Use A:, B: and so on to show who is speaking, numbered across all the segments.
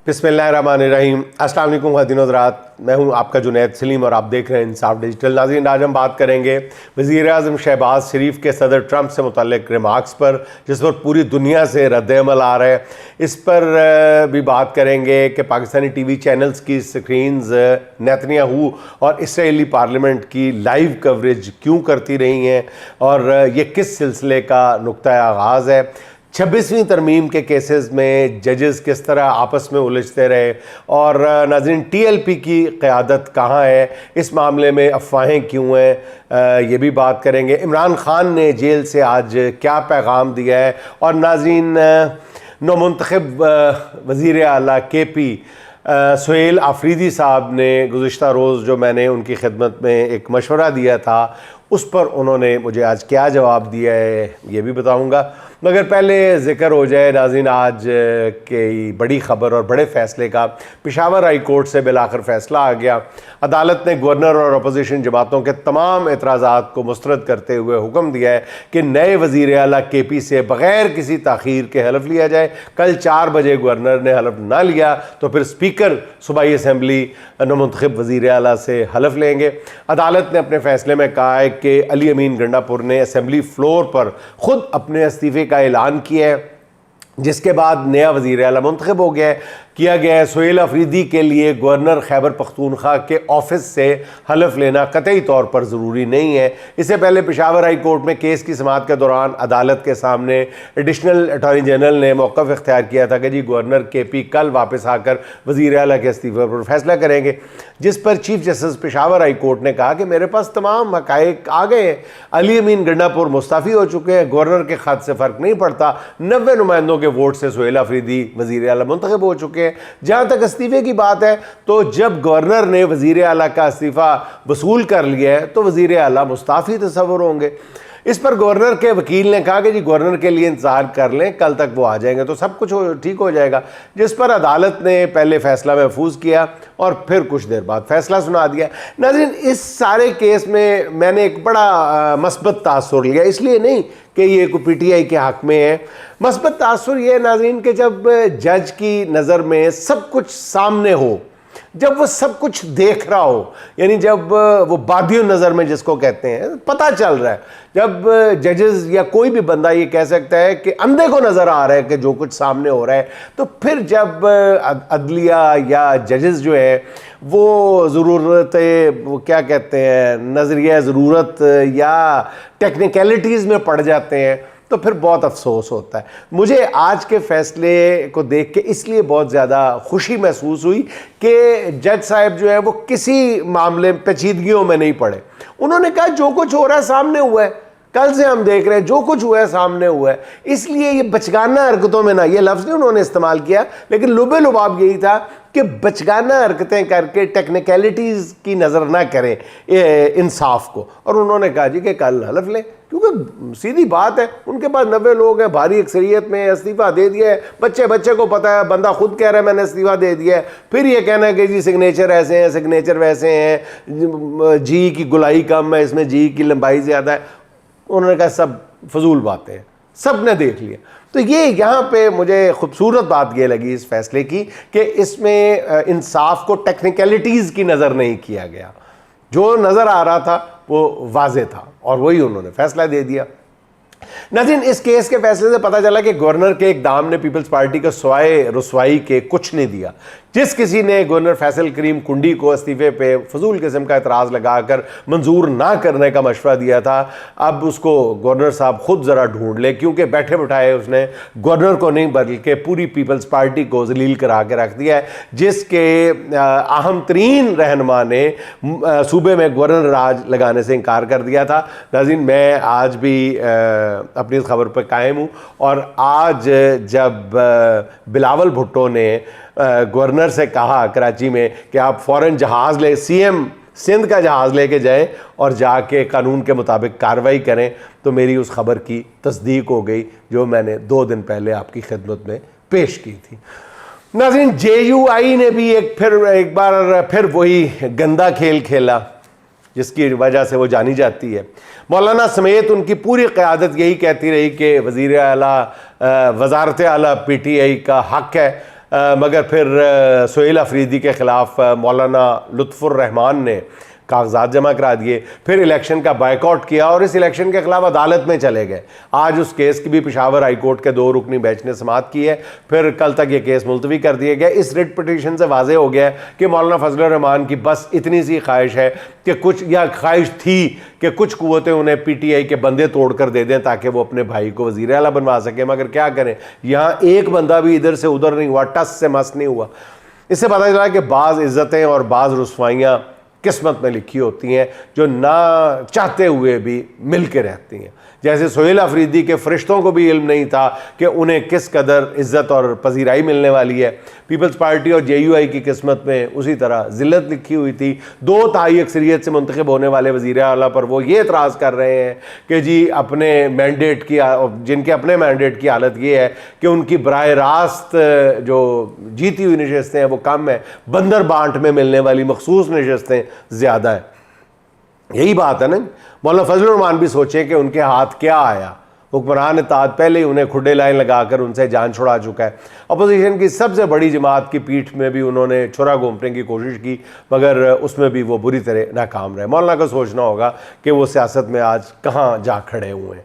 A: बिस्मिल्लाहिर्रहमानिर्रहीम। अस्सलाम वालेकुम ख़वातीन हज़रात, मैं हूं आपका जुनैद सलीम और आप देख रहे हैं इंसाफ डिजिटल। नाज़रीन, आज हम बात करेंगे वज़ीर-ए-आज़म शहबाज शरीफ के सदर ट्रंप से मुतल्लिक़ रिमार्क्स पर, जिस पर पूरी दुनिया से रद्द-ए-अमल आ रहा है। इस पर भी बात करेंगे कि पाकिस्तानी टीवी चैनल्स की स्क्रीन्स नेतन्याहू और इसराइली पार्लियामेंट की लाइव कवरेज क्यों करती रही हैं और ये किस सिलसिले का नुक्ता आगाज़ है। 26वीं तरमीम के केसेस में जजेस किस तरह आपस में उलझते रहे और नाज़रीन TLP की क़यादत कहाँ है, इस मामले में अफवाहें क्यों हैं, ये भी बात करेंगे। इमरान ख़ान ने जेल से आज क्या पैगाम दिया है और नाज़रीन नौमुंतखब वज़ीर आला KP सुहेल आफरीदी साहब ने गुज़िश्ता रोज़ जो मैंने उनकी खिदमत में एक मशवरा दिया था उस पर उन्होंने मुझे आज क्या जवाब दिया है, ये भी बताऊँगा। मगर पहले ज़िक्र हो जाए नाज़रीन आज की बड़ी ख़बर और बड़े फ़ैसले का। पेशावर हाई कोर्ट से बिलाखिर फ़ैसला आ गया। अदालत ने गवर्नर और अपोजिशन जमातों के तमाम एतराज़ात को मुस्तरद करते हुए हुक्म दिया है कि नए वज़ीर आला KP से बग़ैर किसी ताख़ीर के हलफ़ लिया जाए। कल 4 बजे गवर्नर ने हलफ़ ना लिया तो फिर स्पीकर सूबाई असम्बली नौमुंतखब वज़ीर आला से हलफ़ लेंगे। अदालत ने अपने फ़ैसले में कहा है कि अली अमीन गंडापुर ने असम्बली फ़्लोर पर ख़ुद अपने इस्तीफ़े का ऐलान किया है, जिसके बाद नया वज़ीर आला मुंतखब हो गया किया गया है। सुहेल आफरीदी के लिए गवर्नर खैबर पख्तूनख्वा के ऑफिस से हलफ लेना कतई तौर पर ज़रूरी नहीं है। इससे पहले पेशावर हाई कोर्ट में केस की समाअत के दौरान अदालत के सामने एडिशनल अटॉर्नी जनरल ने मौक़िफ़ इख्तियार किया था कि जी गवर्नर KP कल वापस आकर वज़ीर आला के इस्तीफ़े पर फैसला करेंगे, जिस पर chief justice Peshawar high court ने कहा कि मेरे पास तमाम हक़ाइक़ आ गए हैं। अली अमीन गंडापुर मुस्तफ़ी हो चुके हैं, गवर्नर के ख़त से फ़र्क नहीं पड़ता। 90 नुमाइंदों के वोट से सुहेल आफरीदी वज़ीर आला मुंतखब हो चुके हैं। जहाँ तक इस्तीफ़े की बात है तो जब गवर्नर ने वज़ीर आला का इस्तीफ़ा वसूल कर लिया है तो वज़ीर आला मुस्ताफ़ी तस्वुर होंगे। इस पर गवर्नर के वकील ने कहा कि जी गवर्नर के लिए इंतज़ार कर लें, कल तक वो आ जाएंगे तो सब कुछ ठीक हो जाएगा। जिस पर अदालत ने पहले फ़ैसला महफूज किया और फिर कुछ देर बाद फ़ैसला सुना दिया। नाज़रीन, इस सारे केस में मैंने एक बड़ा मस्बत तासुर लिया, इसलिए नहीं कि ये कोई PTI के हक़ में है। मस्बत तासुर ये है नाज़रीन कि जब जज की नज़र में सब कुछ सामने हो, जब वो सब कुछ देख रहा हो, यानी जब वो बादियों नज़र में जिसको कहते हैं पता चल रहा है, जब जजेस या कोई भी बंदा ये कह सकता है कि अंधे को नज़र आ रहा है कि जो कुछ सामने हो रहा है, तो फिर जब अदलिया या जजेस जो है वो ज़रूरत वो क्या कहते हैं नज़रिया ज़रूरत या टेक्निकलिटीज़ में पड़ जाते हैं तो फिर बहुत अफसोस होता है। मुझे आज के फ़ैसले को देख के इसलिए बहुत ज़्यादा खुशी महसूस हुई कि जज साहब जो है वो किसी मामले पेचीदगियों में नहीं पड़े। उन्होंने कहा जो कुछ हो रहा है सामने हुआ है, कल से हम देख रहे हैं जो कुछ हुआ है सामने हुआ है। इसलिए ये बचगाना हरकतों में ना, ये लफ्ज़ नहीं उन्होंने इस्तेमाल किया, लेकिन लुबे लुबाब यही था कि बचगाना हरकतें करके टेक्निकलिटीज़ की नज़र ना करें इंसाफ को। और उन्होंने कहा जी कि कल हलफ लें, क्योंकि सीधी बात है उनके पास 90 लोग हैं, भारी अक्सरियत में इस्तीफ़ा दे दिया है। बच्चे को पता है, बंदा खुद कह रहा है मैंने इस्तीफ़ा दे दिया है। फिर ये कहना है कि जी सिग्नेचर ऐसे हैं, सिग्नेचर वैसे हैं, जी की गुलाई कम है, इसमें जी की लंबाई ज़्यादा है। उन्होंने कहा सब फजूल बातें हैं, सब ने देख लिया। तो ये यहाँ पे मुझे खूबसूरत बात ये लगी इस फैसले की कि इसमें इंसाफ को टेक्निकलिटीज़ की नज़र नहीं किया गया, जो नज़र आ रहा था वो वाज़े था और वही उन्होंने फैसला दे दिया। नाज़रीन, इस केस के फैसले से पता चला कि गवर्नर के इक़दाम ने पीपल्स पार्टी को सवाए रुसवाई के कुछ नहीं दिया। जिस किसी ने गवर्नर फैसल करीम कुंडी को इस्तीफ़े पे फजूल किस्म का एतराज़ लगाकर मंजूर ना करने का मशवरा दिया था, अब उसको गवर्नर साहब खुद ज़रा ढूंढ ले, क्योंकि बैठे बिठाए उसने गवर्नर को नहीं बल्कि पूरी पीपल्स पार्टी को जलील करा के रख दिया है, जिसके अहम तरीन रहनुमा ने सूबे में गवर्नर राज लगाने से इनकार कर दिया था। नाज़रीन, मैं आज भी अपनी इस खबर पर कायम हूँ और आज जब बिलावल भुट्टो ने गवर्नर से कहा कराची में कि आप फ़ौरन जहाज़ ले, CM सिंध का जहाज़ लेके जाएं और जाके कानून के मुताबिक कार्रवाई करें, तो मेरी उस खबर की तस्दीक हो गई जो मैंने 2 दिन पहले आपकी खिदमत में पेश की थी। नाज़रीन, JUI ने भी एक बार फिर वही गंदा खेल खेला जिसकी वजह से वो जानी जाती है। मौलाना समेत उनकी पूरी क़यादत यही कहती रही कि वज़ीर आला वज़ारत आला PTI का हक़ है मगर फिर सुहेल अफरीदी के ख़िलाफ़ मौलाना लुत्फ़ुर रहमान ने कागजात जमा करा दिए, फिर इलेक्शन का बायकॉट किया और इस इलेक्शन के खिलाफ अदालत में चले गए। आज उस केस की भी पेशावर हाई कोर्ट के 2 रुकनी बेंच ने समाअत की है, फिर कल तक ये केस मुलतवी कर दिया गया। इस रिट पिटीशन से वाज़े हो गया है कि मौलाना फजलुर रहमान की बस इतनी सी ख्वाहिश है कि कुछ, या ख्वाहिश थी कि कुछ कुव्वतें उन्हें PTI के बंदे तोड़ कर दे दें ताकि वो अपने भाई को वज़ीर आला बनवा सके, मगर क्या करें, यहाँ एक बंदा भी इधर से उधर नहीं हुआ, टस से मस नहीं हुआ। इससे पता चला कि बाज़ इज़्ज़तें और बाज़ रुसवाइयाँ किस्मत में लिखी होती हैं जो ना चाहते हुए भी मिल के रहती हैं। जैसे सुहेल अफरीदी के फरिश्तों को भी इल्म नहीं था कि उन्हें किस कदर इज़्ज़त और पजीराई मिलने वाली है। पीपल्स पार्टी और JUI की किस्मत में उसी तरह ज़िल्लत लिखी हुई थी। 2 ताई अक्सरियत से मुंतखब होने वाले वज़ीर आला पर वो ये एतराज़ कर रहे हैं कि जी अपने मैंडेट की, जिनके अपने मैंडेट की हालत ये है कि उनकी बराह रास्त जो जीती हुई नशस्तें हैं वो कम है, बंदर बांट में मिलने वाली मखसूस नशस्तें ज़्यादा है। यही बात है ना। मौलाना फजलुर रहमान भी सोचे कि उनके हाथ क्या आया। हुक्मरान इत्तेहाद पहले ही उन्हें खुडे लाइन लगाकर उनसे जान छुड़ा चुका है। अपोजिशन की सबसे बड़ी जमात की पीठ में भी उन्होंने छुरा घोंपने की कोशिश की, मगर उसमें भी वो बुरी तरह नाकाम रहे। मौलाना को सोचना होगा कि वो सियासत में आज कहाँ जा खड़े हुए हैं।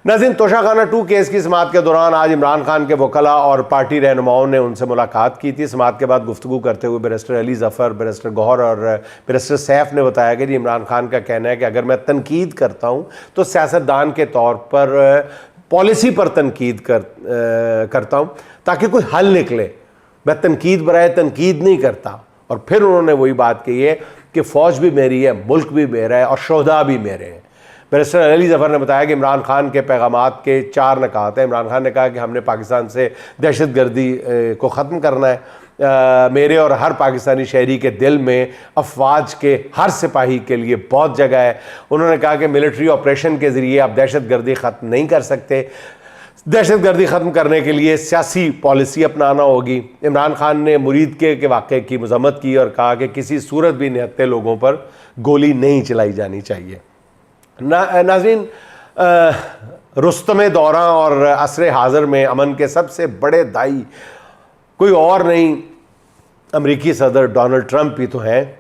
A: नाज़रीन, तोशाखाना 2 केस की समाअत के दौरान आज इमरान खान के वकला और पार्टी रहनुमाओं ने उनसे मुलाकात की थी। समाअत के बाद गुफ्तगू करते हुए बैरिस्टर अली ज़फ़र, बैरिस्टर गौहर और बैरिस्टर सैफ ने बताया कि जी इमरान खान का कहना है कि अगर मैं तनकीद करता हूँ तो सियासतदान के तौर पर पॉलिसी पर तनकीद करता हूँ ताकि कोई हल निकले, मैं तनकीद बराए तनकीद नहीं करता। और फिर उन्होंने वही बात कही है कि फ़ौज भी मेरी है, मुल्क भी मेरा है और शोहदा भी मेरे हैं। बैरिस्टर अली ज़फ़र ने बताया कि इमरान खान के पैगामात के 4 नकात हैं। इमरान खान ने कहा कि हमने पाकिस्तान से दहशतगर्दी को ख़त्म करना है। मेरे और हर पाकिस्तानी शहरी के दिल में अफवाज के हर सिपाही के लिए बहुत जगह है। उन्होंने कहा कि मिलिट्री ऑपरेशन के ज़रिए आप दहशतगर्दी ख़त्म नहीं कर सकते, दहशतगर्दी ख़त्म करने के लिए सियासी पॉलिसी अपनाना होगी। इमरान खान ने मुरीद के वाक़े की मज़म्मत की और कहा कि किसी सूरत भी निहत्ते लोगों पर गोली नहीं चलाई जानी चाहिए। नाज़रीन, रुस्तमे दौरा और असरे हाज़र में अमन के सबसे बड़े दाई कोई और नहीं, अमरीकी सदर डोनाल्ड ट्रंप ही तो हैं,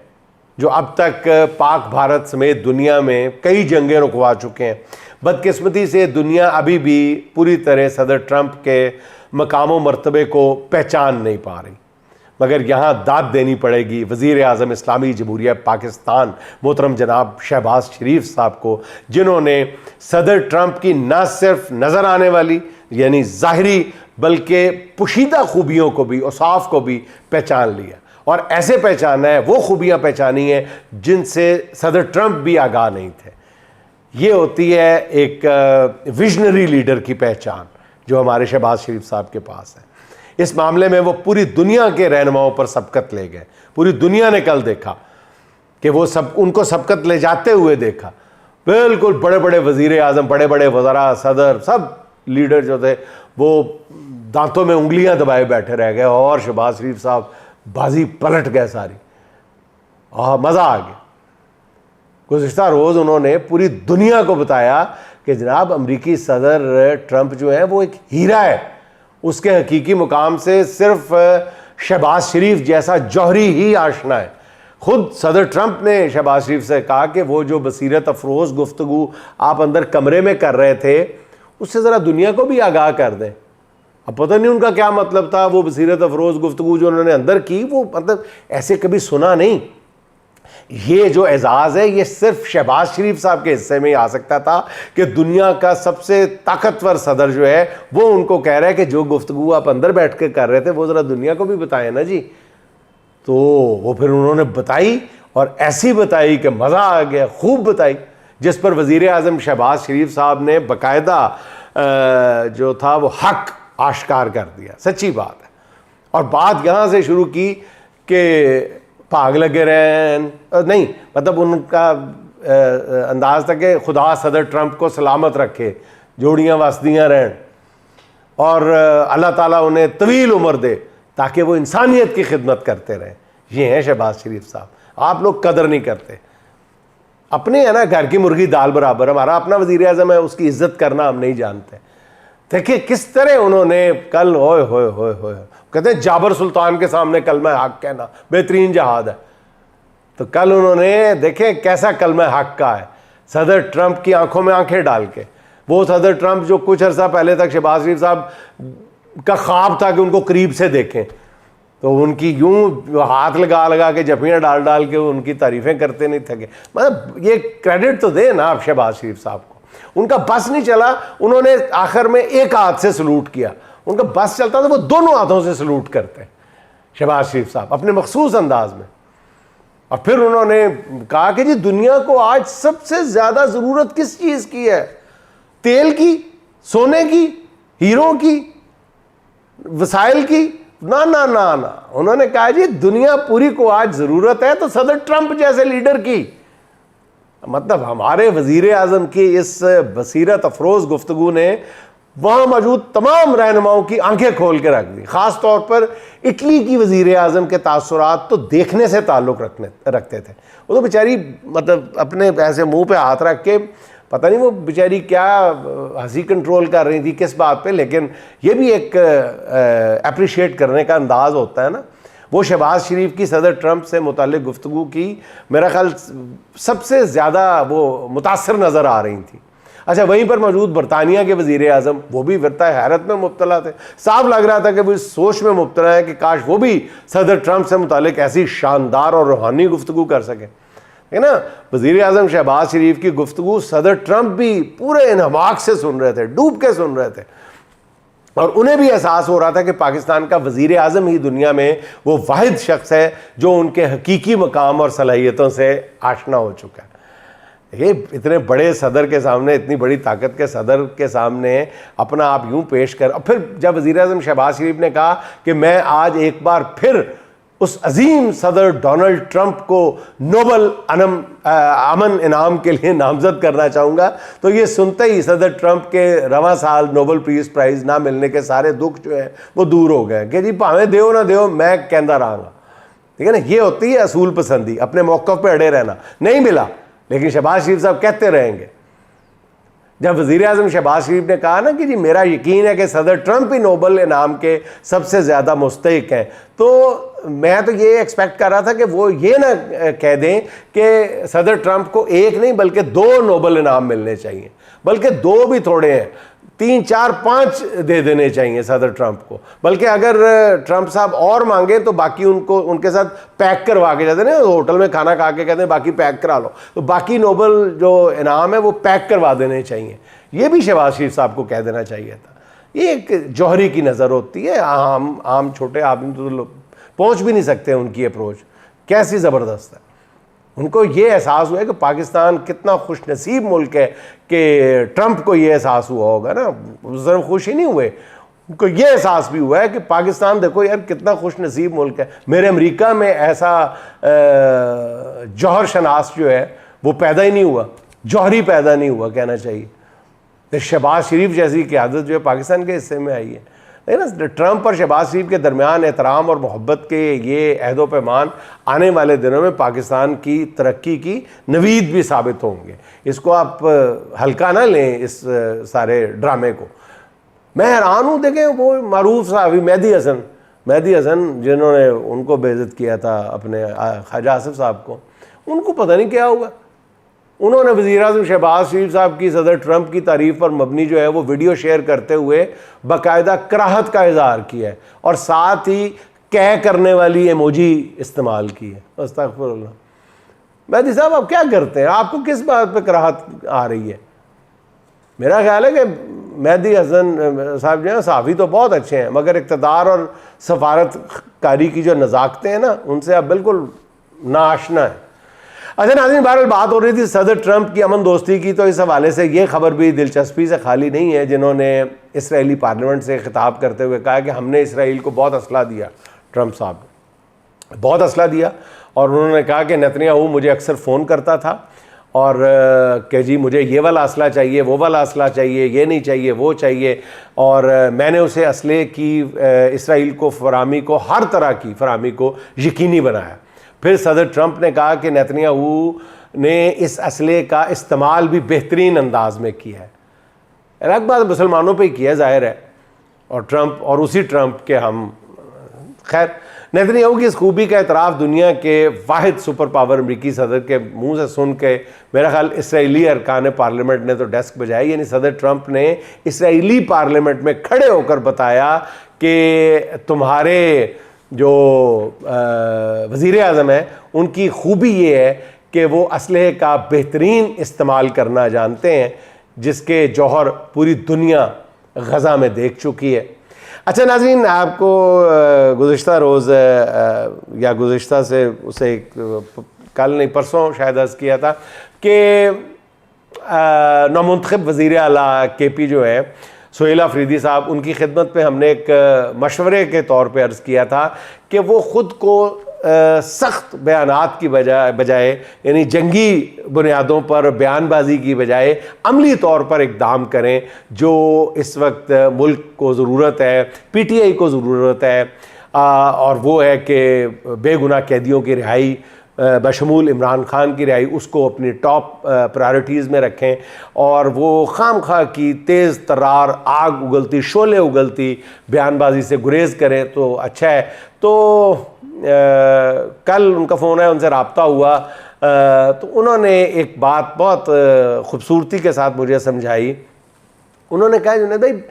A: जो अब तक पाक भारत समेत दुनिया में कई जंगें रुकवा चुके हैं। बदकिस्मती से दुनिया अभी भी पूरी तरह सदर ट्रंप के मकाम मर्तबे को पहचान नहीं पा रही, मगर यहाँ दाद देनी पड़ेगी वज़ीर आज़म इस्लामी जमहूरिया पाकिस्तान मोहतरम जनाब शहबाज शरीफ साहब को, जिन्होंने सदर ट्रंप की न सिर्फ नज़र आने वाली यानी ज़ाहिरी बल्कि पुशीदा खूबियों को भी, औसाफ को भी पहचान लिया और ऐसे पहचाना है, वो खूबियाँ पहचानी हैं जिनसे सदर ट्रंप भी आगाह नहीं थे। ये होती है एक विजनरी लीडर की पहचान जो हमारे शहबाज शरीफ साहब के पास है। इस मामले में वो पूरी दुनिया के रहनुमाओं पर सबकत ले गए। पूरी दुनिया ने कल देखा कि वो उनको सबकत ले जाते हुए देखा। बिल्कुल बड़े बड़े वज़ीर आज़म, बड़े बड़े वज़रा, सदर, सब लीडर जो थे वो दांतों में उंगलियां दबाए बैठे रह गए और शहबाज शरीफ साहब बाजी पलट गए सारी। मज़ा आ गया। गुज़िश्ता रोज़ उन्होंने पूरी दुनिया को बताया कि जनाब अमरीकी सदर ट्रंप जो है वो एक हीरा है, उसके हकीकी मुकाम से सिर्फ शहबाज शरीफ जैसा जौहरी ही आशना है। खुद सदर ट्रंप ने शहबाज शरीफ से कहा कि वो जो बसीरत अफरोज़ गुफ्तगू आप अंदर कमरे में कर रहे थे उससे ज़रा दुनिया को भी आगाह कर दें। अब पता नहीं उनका क्या मतलब था, वो बसीरत अफरोज़ गुफ्तगू जो उन्होंने अंदर की वो मतलब ऐसे कभी सुना नहीं। ये जो एजाज़ है ये सिर्फ शहबाज शरीफ साहब के हिस्से में ही आ सकता था कि दुनिया का सबसे ताकतवर सदर जो है वो उनको कह रहा है कि जो गुफ्तगू आप अंदर बैठ के कर रहे थे वो ज़रा दुनिया को भी बताएं ना जी। तो वो फिर उन्होंने बताई और ऐसी बताई कि मज़ा आ गया, खूब बताई, जिस पर वज़ीर आज़म शहबाज शरीफ साहब ने बाकायदा जो था वो हक आश्कार कर दिया। सच्ची बात है। और बात यहाँ से शुरू की कि भाग लगे रहें, नहीं मतलब उनका अंदाज था कि खुदा सदर ट्रंप को सलामत रखे, जोड़ियाँ वसदियाँ रहें और अल्लाह ताला उन्हें तवील उम्र दे ताकि वो इंसानियत की खिदमत करते रहें। ये हैं शहबाज शरीफ साहब। आप लोग कदर नहीं करते। अपने है ना घर की मुर्गी दाल बराबर, हमारा अपना वज़ीर आज़म है, उसकी इज़्ज़त करना हम नहीं जानते। देखिए किस तरह उन्होंने कल होए होए होए होए कहते हैं जाबर सुल्तान के सामने कलमा हक कहना बेहतरीन जहाद है। तो कल उन्होंने देखे कैसा कलमा हक का है, सदर ट्रंप की आंखों में आंखें डाल के। वो सदर ट्रंप जो कुछ अर्सा पहले तक शहबाज शरीफ साहब का ख्वाब था कि उनको करीब से देखें, तो उनकी यूं हाथ लगा लगा के जफियाँ डाल डाल के उनकी तारीफ़ें करते नहीं थके। मतलब ये क्रेडिट तो दे ना आप शहबाज शरीफ साहब को, उनका बस नहीं चला, उन्होंने आखिर में एक हाथ से सलूट किया। उनका बस चलता तो वो दोनों हाथों से सलूट करते शहबाज शरीफ साहब अपने मखसूस अंदाज में। और फिर उन्होंने कहा कि जी दुनिया को आज सबसे ज़्यादा ज़रूरत किस चीज़ की है? तेल की, सोने की, हीरों की, वसाइल की? ना ना ना ना, उन्होंने कहा जी दुनिया पूरी को आज ज़रूरत है तो सदर ट्रंप जैसे लीडर की। मतलब हमारे वज़ीर आज़म की इस बसीरत अफरोज़ गुफ्तगू ने वहाँ मौजूद तमाम रहनुमाओं की आंखें खोल के रख दी। ख़ास तौर पर इटली की वज़ीर आज़म के तासुरात तो देखने से ताल्लुक़ रखते थे। वो तो बेचारी मतलब अपने ऐसे मुंह पे हाथ रख के पता नहीं वो बेचारी क्या हंसी कंट्रोल कर रही थी किस बात पे, लेकिन ये भी एक अप्रिशिएट करने का अंदाज़ होता है ना। वो शहबाज शरीफ की सदर ट्रंप से मुताल्लिक़ गुफ्तगू की मेरा ख्याल सबसे ज़्यादा वो मुतासर नज़र आ रही थी। अच्छा, वहीं पर मौजूद बरतानिया के वज़ीर आज़म वो भी वर्ता हैरत में मुब्तला थे। साफ लग रहा था कि वो इस सोच में मुब्तला है कि काश वो भी सदर ट्रंप से मुताल्लिक़ ऐसी शानदार और रूहानी गुफ्तगू कर सके, है ना। वज़ीर आज़म शहबाज शरीफ की गुफ्तगू सदर ट्रंप भी पूरे इन्हमाक से सुन रहे थे, डूब के सुन रहे थे, और उन्हें भी एहसास हो रहा था कि पाकिस्तान का वज़ीर आज़म ही दुनिया में वो वाहिद शख्स है जो उनके हकीकी मकाम और सलाहियतों से आशना हो चुका है। ये इतने बड़े सदर के सामने, इतनी बड़ी ताकत के सदर के सामने अपना आप यूं पेश कर। और फिर जब वज़ीर आज़म शहबाज शरीफ ने कहा कि मैं आज एक बार फिर उस अजीम सदर डोनाल्ड ट्रंप को नोबल अमन इनाम के लिए नामजद करना चाहूँगा, तो ये सुनते ही सदर ट्रंप के रवां साल नोबल पीस प्राइज़ ना मिलने के सारे दुख जो है वो दूर हो गए कि जी भावें देओ ना देओ मैं कहता रहा। ठीक है ना, ये होती है असूल पसंदी, अपने मौक़िफ़ पे अड़े रहना। नहीं मिला लेकिन शहबाज शरीफ साहब कहते रहेंगे। जब वज़ीर आज़म शहबाज शरीफ ने कहा ना कि जी मेरा यकीन है कि सदर ट्रंप ही नोबल इनाम के सबसे ज़्यादा मुस्तहिक हैं, तो मैं तो ये एक्सपेक्ट कर रहा था कि वो ये ना कह दें कि सदर ट्रंप को एक नहीं बल्कि 2 नोबल इनाम मिलने चाहिए, बल्कि 2 भी थोड़े हैं, 3, 4, 5 दे देने चाहिए सदर ट्रंप को। बल्कि अगर ट्रंप साहब और मांगे तो बाकी उनको उनके साथ पैक करवा के जाते ना, होटल में खाना खा के कहते हैं बाकी पैक करा लो, तो बाकी नोबल जो इनाम है वो पैक करवा देने चाहिए। ये भी शहबाज शरीफ साहब को कह देना चाहिए था। ये एक जौहरी की नज़र होती है, आम छोटे आदमी तो पहुँच भी नहीं सकते उनकी अप्रोच कैसी ज़बरदस्त है। उनको ये एहसास हुआ है कि पाकिस्तान कितना खुश नसीब मुल्क है कि ट्रंप को ये एहसास हुआ होगा ना, सिर्फ खुश ही नहीं हुए, उनको ये एहसास भी हुआ है कि पाकिस्तान देखो यार कितना खुश नसीब मुल्क है, मेरे अमेरिका में ऐसा जौहर शनास जो है वो पैदा ही नहीं हुआ, जौहरी पैदा नहीं हुआ कहना चाहिए। तो शहबाज शरीफ जैसी क़यादत जो है पाकिस्तान के हिस्से में आई है। लेकिन ट्रंप और शहबाज शरीफ के दरमियान एहतराम और मोहब्बत के ये अहदो पैमान आने वाले दिनों में पाकिस्तान की तरक्की की नवीद भी साबित होंगे। इसको आप हल्का ना लें इस सारे ड्रामे को। मैं हैरान हूँ, देखें वो मारूफ साहबी मेहदी हसन जिन्होंने उनको बेइज्जत किया था अपने ख्वाजा आसिफ साहब को, उनको पता नहीं क्या हुआ। उन्होंने वज़ीर आज़म शहबाज शरीफ साहब की सदर ट्रंप की तारीफ़ पर मबनी जो है वो वीडियो शेयर करते हुए बाकायदा कराहत का इज़हार किया है और साथ ही कह करने वाली इमोजी इस्तेमाल की है। अस्तग़फिरुल्लाह। मेहदी साहब आप क्या करते हैं, आपको किस बात पे कराहत आ रही है? मेरा ख्याल है कि मेहदी हसन साहब जो है साफ़ी तो बहुत अच्छे हैं, मगर इक़्तिदार और सफारतकारी की जो नज़ाकतें हैं ना उनसे आप बिल्कुल नाआशना है। अच्छा नाज़रीन, बहरहाल बात हो रही थी सदर ट्रंप की अमन दोस्ती की, तो इस हवाले से ये खबर भी दिलचस्पी से खाली नहीं है, जिन्होंने इसराइली पार्लियामेंट से खिताब करते हुए कहा कि हमने इसराइल को बहुत असला दिया, ट्रंप साहब बहुत असला दिया। और उन्होंने कहा कि नेतन्याहू मुझे अक्सर फ़ोन करता था और कि जी मुझे ये वाला असला चाहिए, वो वाला असला चाहिए, ये नहीं चाहिए, वो चाहिए, और मैंने उसे असले की इसराइल को फरामी को हर तरह की फरामी को यकीनी बनाया। फिर सदर ट्रंप ने कहा कि नेतन्याहू ने इस असले का इस्तेमाल भी बेहतरीन अंदाज में किया है। अलग बात मुसलमानों पे ही किया जाहिर है, और ट्रंप और उसी ट्रंप के हम खैर नेतन्याहू की इस खूबी का एतराफ़ दुनिया के वाहिद सुपर पावर अमरीकी सदर के मुंह से सुन के मेरा ख्याल इसराइली अरकान पार्लियामेंट ने तो डेस्क बजाई, यानी सदर ट्रंप ने इसराइली पार्लियामेंट में खड़े होकर बताया कि तुम्हारे जो वज़ीर आज़म है उनकी खूबी ये है कि वो असलहे का बेहतरीन इस्तेमाल करना जानते हैं, जिसके जौहर पूरी दुनिया गज़ा में देख चुकी है। अच्छा नाज़रीन, आपको गुज़िश्ता रोज़ या गुज़िश्ता से उसे कल नहीं परसों शायद अर्ज़ किया था कि नौमुंतखब वज़ीर आला KP जो है सुहेल अफरीदी साहब, उनकी खिदमत पे हमने एक मशवरे के तौर पे अर्ज़ किया था कि वो ख़ुद को सख्त बयानात की बजाय यानी जंगी बुनियादों पर बयानबाजी की बजाय अमली तौर पर इक़दाम करें, जो इस वक्त मुल्क को ज़रूरत है, PTI को ज़रूरत है, और वो है कि बेगुनाह कैदियों की रिहाई बशमूल इमरान खान की रिहाई उसको अपनी टॉप प्रायोरिटीज़ में रखें, और वो खामखा की तेज़ तर्रार आग उगलती शोले उगलती बयानबाजी से गुरेज़ करें तो अच्छा है। तो कल उनका फ़ोन है, उनसे रब्ता हुआ, तो उन्होंने एक बात बहुत ख़ूबसूरती के साथ मुझे समझाई। उन्होंने कहा जुनैद भाई,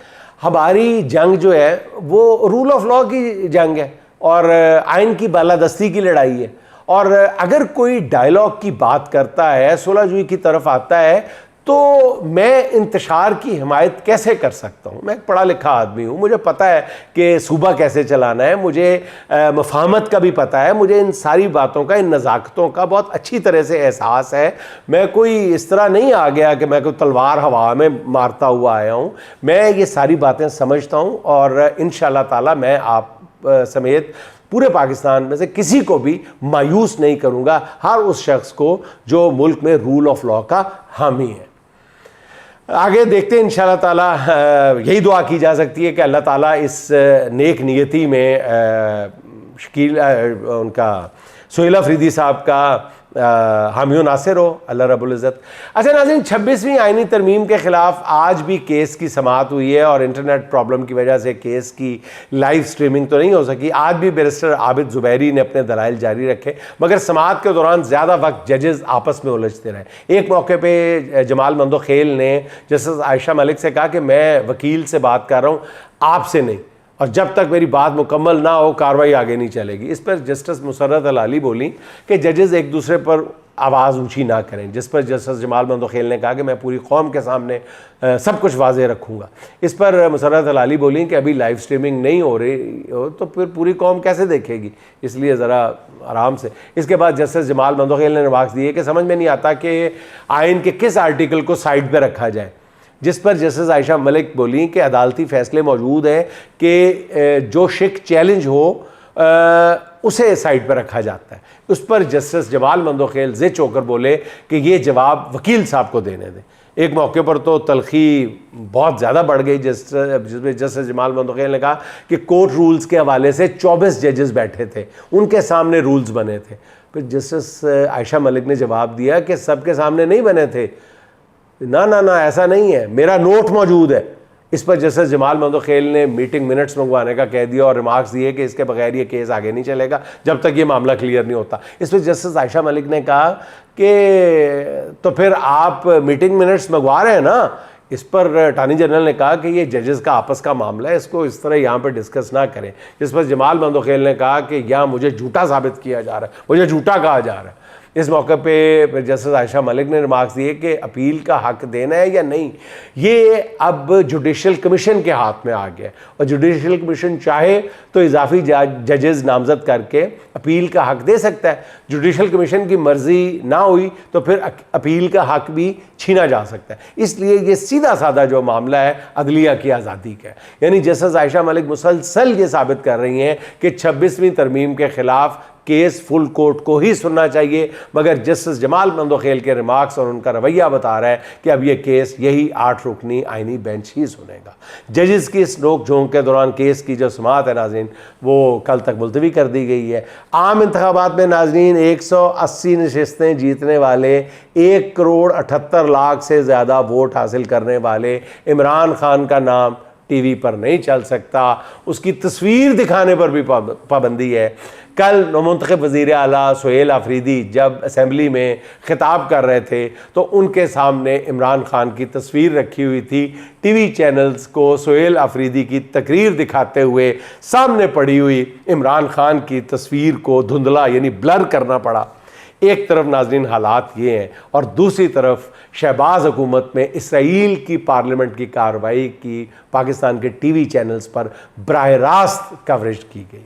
A: हमारी जंग जो है वो रूल ऑफ लॉ की जंग है और आइन की बालादस्ती की लड़ाई है, और अगर कोई डायलॉग की बात करता है, सुलहजुई की तरफ आता है, तो मैं इंतशार की हिमायत कैसे कर सकता हूँ? मैं एक पढ़ा लिखा आदमी हूँ, मुझे पता है कि सूबा कैसे चलाना है, मुझे मफाहमत का भी पता है, मुझे इन सारी बातों का, इन नज़ाकतों का बहुत अच्छी तरह से एहसास है। मैं कोई इस तरह नहीं आ गया कि मैं कोई तलवार हवा में मारता हुआ आया हूँ, मैं ये सारी बातें समझता हूँ, और इंशाअल्लाह ताला मैं आप समेत पूरे पाकिस्तान में से किसी को भी मायूस नहीं करूँगा, हर उस शख्स को जो मुल्क में रूल ऑफ लॉ का हामी है। आगे देखते हैं इंशाअल्लाह ताला, यही दुआ की जा सकती है कि अल्लाह ताला इस नेक नियति में शकील उनका सुहेल अफरीदी साहब का हामी नासिर हो, अल्लाह रब्बुल इज़्ज़त। अच्छा नाज़रीन, 26वीं आइनी तरमीम के ख़िलाफ़ आज भी केस की समाअत हुई है, और इंटरनेट प्रॉब्लम की वजह से केस की लाइव स्ट्रीमिंग तो नहीं हो सकी। आज भी बैरिस्टर आबिद ज़ुबैरी ने अपने दलाइल जारी रखे, मगर समाअत के दौरान ज़्यादा वक्त जजेस आपस में उलझते रहे। एक मौके पर जमाल मंदोखेल ने जस्टिस आयशा मलिक से कहा कि मैं वकील से बात कर रहा हूँ, आपसे नहीं, और जब तक मेरी बात मुकम्मल ना हो कार्रवाई आगे नहीं चलेगी। इस पर जस्टिस मुसर्रत अल-अली बोली कि जजेस एक दूसरे पर आवाज़ ऊंची ना करें, जिस पर जस्टिस जमाल मंदोखेल ने कहा कि मैं पूरी कौम के सामने सब कुछ वाज़ेह रखूँगा। इस पर मुसर्रत अल-अली बोली कि अभी लाइव स्ट्रीमिंग नहीं हो रही हो तो फिर पूरी कौम कैसे देखेगी, इसलिए ज़रा आराम से। इसके बाद जस्टिस जमाल मंदोखेल ने रिमार्क्स दिए कि समझ में नहीं आता कि आइन के किस आर्टिकल को साइड पर रखा जाए, जिस पर जस्टिस आयशा मलिक बोली कि अदालती फ़ैसले मौजूद हैं कि जो शिक चैलेंज हो उसे साइड पर रखा जाता है। उस पर जस्टिस जमाल मंदोखेल ज़िद होकर बोले कि ये जवाब वकील साहब को देने दें। एक मौके पर तो तलखी बहुत ज़्यादा बढ़ गई, जिसमें जस्टिस जमाल मंदोखेल ने कहा कि कोर्ट रूल्स के हवाले से 24 जजेस बैठे थे, उनके सामने रूल्स बने थे। फिर जस्टिस आयशा मलिक ने जवाब दिया कि सबके सामने नहीं बने थे, ना ना ना ऐसा नहीं है, मेरा नोट मौजूद है। इस पर जस्टिस जमाल मंदोखेल ने मीटिंग मिनट्स मंगवाने का कह दिया और रिमार्क्स दिए कि इसके बगैर ये केस आगे नहीं चलेगा जब तक ये मामला क्लियर नहीं होता। इस पर जस्टिस आयशा मलिक ने कहा कि तो फिर आप मीटिंग मिनट्स मंगवा रहे हैं ना। इस पर अटॉर्नी जनरल ने कहा कि ये जजेस का आपस का मामला है, इसको इस तरह यहाँ पर डिस्कस ना करें। जिस पर जमाल मंदोखेल ने कहा कि यहाँ मुझे झूठा साबित किया जा रहा है, मुझे झूठा कहा जा रहा है। इस मौके पे जस्टिस आयशा मलिक ने रिमार्क्स दिए कि अपील का हक देना है या नहीं, ये अब जुडिशल कमीशन के हाथ में आ गया, और जुडिशल कमीशन चाहे तो इजाफी जजेस नामजद करके अपील का हक दे सकता है। जुडिशल कमीशन की मर्जी ना हुई तो फिर अपील का हक भी छीना जा सकता है। इसलिए ये सीधा साधा जो मामला है अदलिया की आज़ादी का है। यानी जस्टिस आयशा मलिक मुसलसल ये साबित कर रही हैं कि 26वीं तरमीम के ख़िलाफ़ केस फुल कोर्ट को ही सुनना चाहिए, मगर जस्टिस जमाल मंदोखेल के रिमार्क्स और उनका रवैया बता रहा है कि अब ये केस यही 8 रुकनी आईनी बेंच ही सुनेगा। जजेस की इस नोक झोंक के दौरान केस की जो समाअत है नाज़रीन, वो कल तक मुलतवी कर दी गई है। आम इंतखाबात में नाज़रीन 180 नशिस्तें जीतने वाले 1,78,00,000 से ज़्यादा वोट हासिल करने वाले इमरान खान का नाम टीवी पर नहीं चल सकता, उसकी तस्वीर दिखाने पर भी पाबंदी है। कल नौमुंतखब वज़ीर आला सुहेल आफरीदी जब असम्बली में खिताब कर रहे थे तो उनके सामने इमरान खान की तस्वीर रखी हुई थी। टीवी चैनल्स को सुहेल आफरीदी की तकरीर दिखाते हुए सामने पड़ी हुई इमरान खान की तस्वीर को धुंधला यानी ब्लर करना पड़ा। एक तरफ नाज़रीन हालात ये हैं और दूसरी तरफ शहबाज हुकूमत में इसराइल की पार्लियामेंट की कार्रवाई की पाकिस्तान के टीवी चैनल्स पर बराह रास्त कवरेज की गई।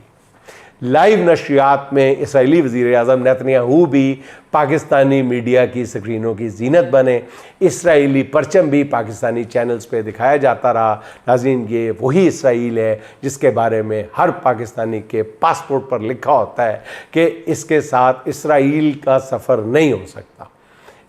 A: लाइव नशरियात में इसराइली वज़ीर आज़म नेतन्याहू भी पाकिस्तानी मीडिया की स्क्रीनों की जीनत बने। इसराइली परचम भी पाकिस्तानी चैनल्स पे दिखाया जाता रहा। नाज़रीन, ये वही इसराइल है जिसके बारे में हर पाकिस्तानी के पासपोर्ट पर लिखा होता है कि इसके साथ इसराइल का सफ़र नहीं हो सकता,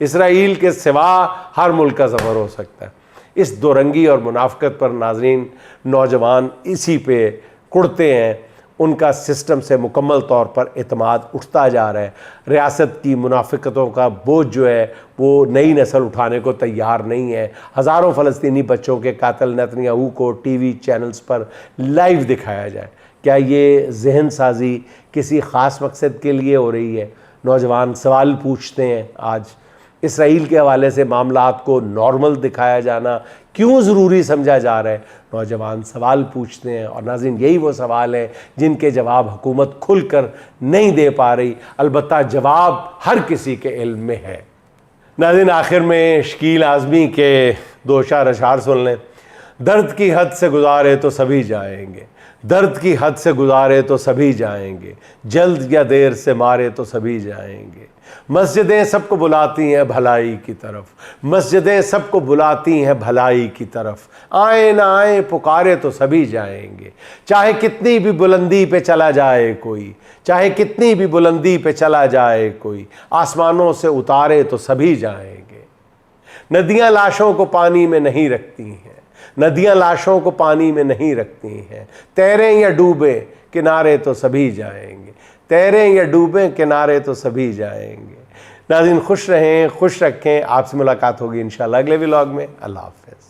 A: इसराइल के सिवा हर मुल्क का सफ़र हो सकता है। इस दोरंगी और मुनाफकत पर नाज़रीन नौजवान इसी पे कुड़ते हैं, उनका सिस्टम से मुकम्मल तौर पर एतमाद उठता जा रहा है। रियासत की मुनाफिकतों का बोझ जो है वो नई नस्ल उठाने को तैयार नहीं है। हज़ारों फ़लस्तीनी बच्चों के कातिल नेतन्याहू को टीवी चैनल्स पर लाइव दिखाया जाए। क्या ये जहन साजी किसी ख़ास मकसद के लिए हो रही है? नौजवान सवाल पूछते हैं। आज इसराइल के हवाले से मामलात को नॉर्मल दिखाया जाना क्यों ज़रूरी समझा जा रहा है? नौजवान सवाल पूछते हैं और नाज़रीन यही वो सवाल हैं जिनके जवाब हुकूमत खुलकर नहीं दे पा रही। अलबत्ता जवाब हर किसी के इल्म में है। नाज़रीन, आखिर में शकील आज़मी के 2 अशार सुन लें। दर्द की हद से गुजारे तो सभी जाएंगे, दर्द की हद से गुजारे तो सभी जाएंगे, जल्द या देर से मारे तो सभी जाएंगे। मस्जिदें सबको बुलाती हैं भलाई की तरफ, मस्जिदें सबको बुलाती हैं भलाई की तरफ, आए ना आए पुकारे तो सभी जाएंगे। चाहे कितनी भी बुलंदी पे चला जाए कोई, चाहे कितनी भी बुलंदी पे चला जाए कोई, आसमानों से उतारे तो सभी जाएंगे। नदियाँ लाशों को पानी में नहीं रखती हैं, नदियाँ लाशों को पानी में नहीं रखती हैं। तैरें या डूबें किनारे तो सभी जाएंगे, तैरें या डूबें किनारे तो सभी जाएंगे। नाज़रीन, खुश रहें, खुश रखें। आपसे मुलाकात होगी इंशाअल्लाह अगले व्लॉग में। अल्लाह हाफ़िज़।